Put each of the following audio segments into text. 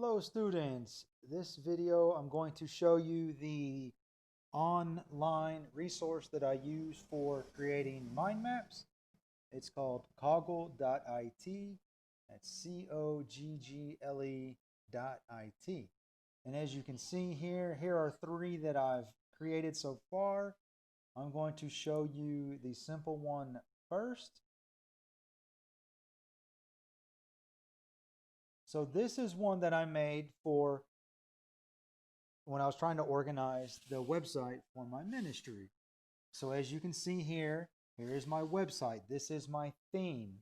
Hello students, this video I'm going to show you the online resource that I use for creating mind maps. It's called Coggle.it. That's Coggle.it. And as you can see here are three that I've created so far. I'm going to show you the simple one first. So this is one that I made for when I was trying to organize the website for my ministry. So as you can see here is my website. This is my theme,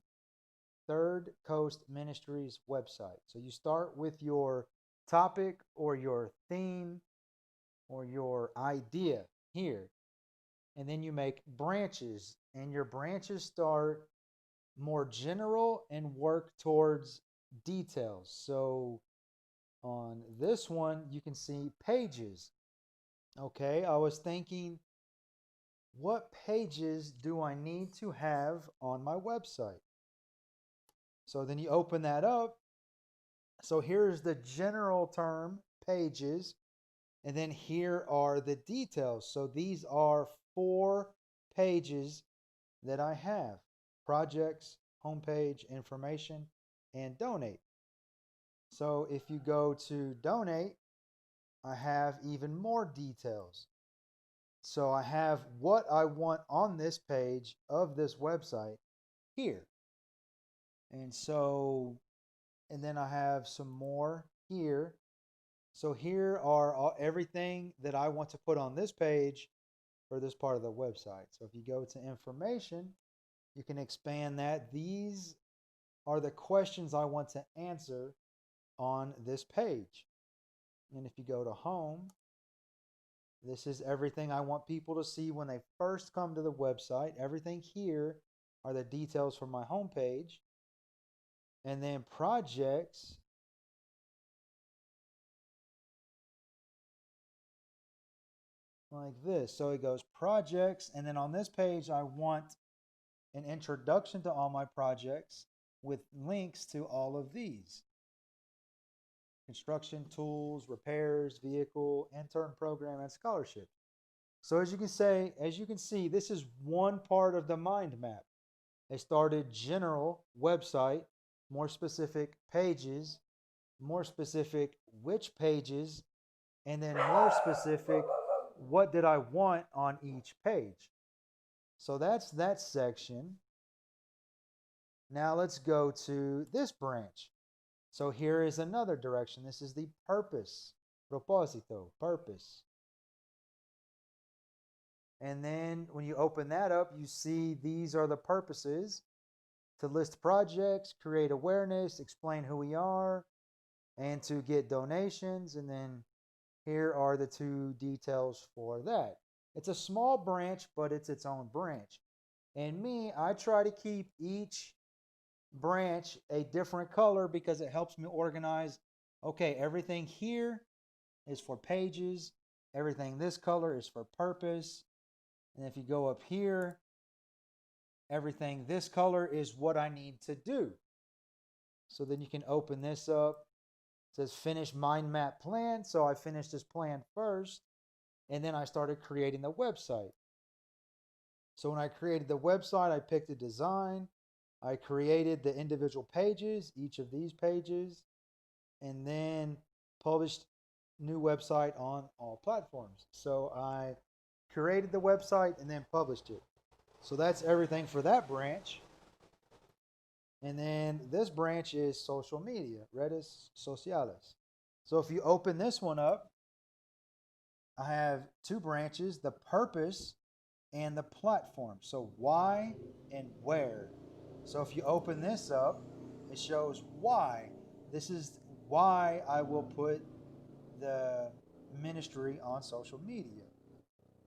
Third Coast Ministries website. So you start with your topic or your theme or your idea here. And then you make branches, and your branches start more general and work towards details. So on this one, you can see pages. Okay, I was thinking, what pages do I need to have on my website? So then you open that up. So here's the general term, pages. And then here are the details. So these are 4 pages that I have: projects, homepage, information, and donate. So if you go to donate, I have even more details. So I have what I want on this page of this website here. And then I have some more here. So here are everything that I want to put on this page for this part of the website. So if you go to information, you can expand that. These are the questions I want to answer on this page. And if you go to home, this is everything I want people to see when they first come to the website. Everything here are the details for my homepage. And then projects, like this. So it goes projects, and then on this page I want an introduction to all my projects with links to all of these: construction, tools, repairs, vehicle, intern program, and scholarship. So as you can see, this is one part of the mind map. They started general website, more specific pages, more specific which pages, and then more specific what did I want on each page. So that's that section. Now let's go to this branch. So here is another direction. This is the purpose, propósito, purpose. And then when you open that up, you see these are the purposes: to list projects, create awareness, explain who we are, and to get donations. And then here are the 2 details for that. It's a small branch, but it's its own branch. And I try to keep each branch a different color because it helps me organize. Okay, everything here is for pages. Everything this color is for purpose. And if you go up here, everything this color is what I need to do. So then you can open this up. It says finish mind map plan. So I finished this plan first, and then I started creating the website. So when I created the website, I picked a design. I created the individual pages, each of these pages, and then published new website on all platforms. So I created the website and then published it. So that's everything for that branch. And then this branch is social media, redes sociales. So if you open this one up, I have 2 branches: the purpose and the platform. So why and where. So if you open this up, it shows why. This is why I will put the ministry on social media.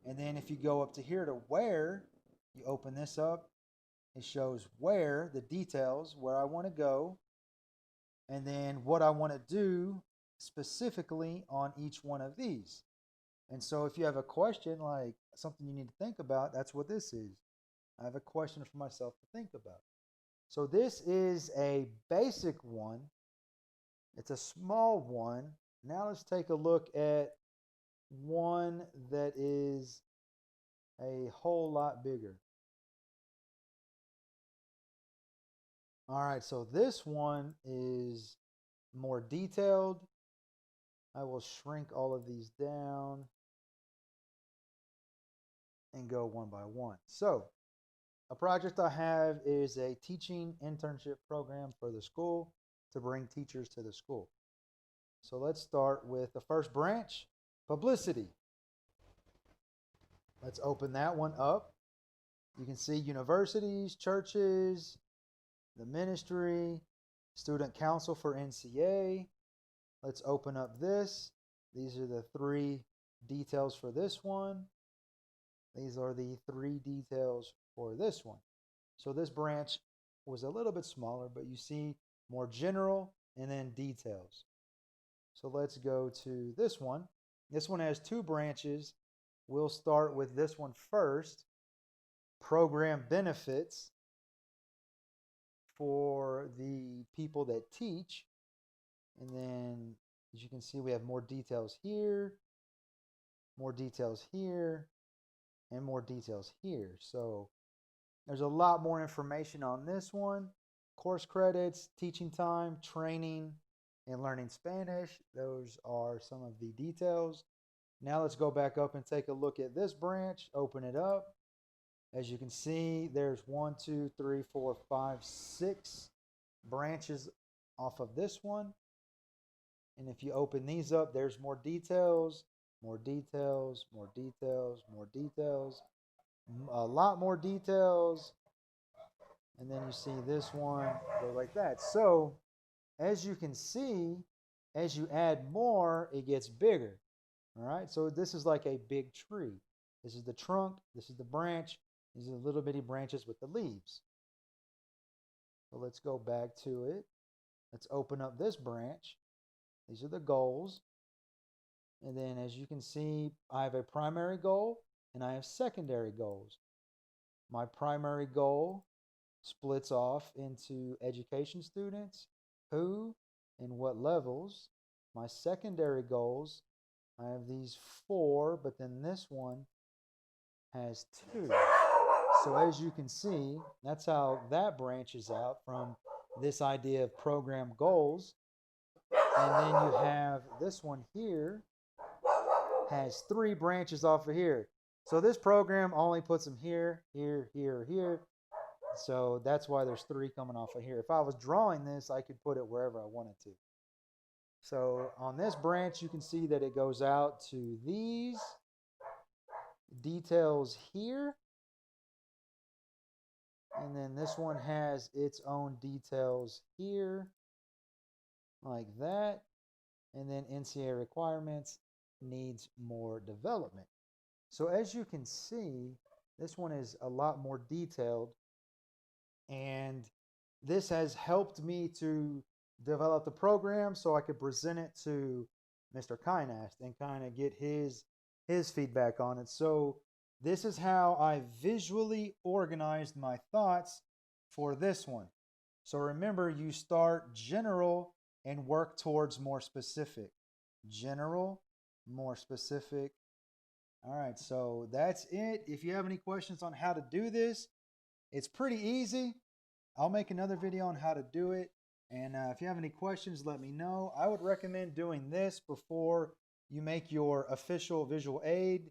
And then if you go up to here to where, you open this up, it shows where, the details, where I want to go, and then what I want to do specifically on each one of these. And so if you have a question, like something you need to think about, that's what this is. I have a question for myself to think about. So this is a basic one. It's a small one. Now let's take a look at one that is a whole lot bigger. All right, so this one is more detailed. I will shrink all of these down and go one by one. So, a project I have is a teaching internship program for the school to bring teachers to the school. So, let's start with the first branch, publicity. Let's open that one up. You can see universities, churches, the ministry, student council for NCA. Let's open up this. These are the 3 details for this one. These are the 3 details for this one. So this branch was a little bit smaller, but you see more general and then details. So let's go to this one. This one has 2 branches. We'll start with this one first. Program benefits for the people that teach. And then, as you can see, we have more details here, more details here, and more details here. So there's a lot more information on this one. Course credits, teaching time, training, and learning Spanish. Those are some of the details. Now let's go back up and take a look at this branch. Open it up. As you can see, there's 1, 2, 3, 4, 5, 6 branches off of this one. And if you open these up, there's more details, more details, more details, more details, a lot more details. And then you see this one go like that. So as you can see, as you add more, it gets bigger. All right, so this is like a big tree. This is the trunk, this is the branch, these are the little bitty branches with the leaves. So let's go back to it. Let's open up this branch. These are the goals. And then as you can see, I have a primary goal and I have secondary goals. My primary goal splits off into education students, who and what levels. My secondary goals, I have these 4, but then this one has 2. So as you can see, that's how that branches out from this idea of program goals. And then you have this one here has 3 branches off of here. So this program only puts them here, here, here, here. So that's why there's 3 coming off of here. If I was drawing this, I could put it wherever I wanted to. So on this branch, you can see that it goes out to these details here. And then this one has its own details here, like that. And then NCA requirements needs more development. So as you can see, this one is a lot more detailed. And this has helped me to develop the program so I could present it to Mr. Kynast and kind of get his feedback on it. So this is how I visually organized my thoughts for this one. So remember, you start general and work towards more specific. General, more specific. All right, so that's it. If you have any questions on how to do this, it's pretty easy. I'll make another video on how to do it. And if you have any questions, let me know. I would recommend doing this before you make your official visual aid,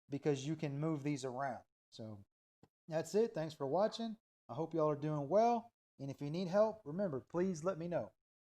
because you can move these around. So that's it. Thanks for watching. I hope y'all are doing well. And if you need help, remember, please let me know.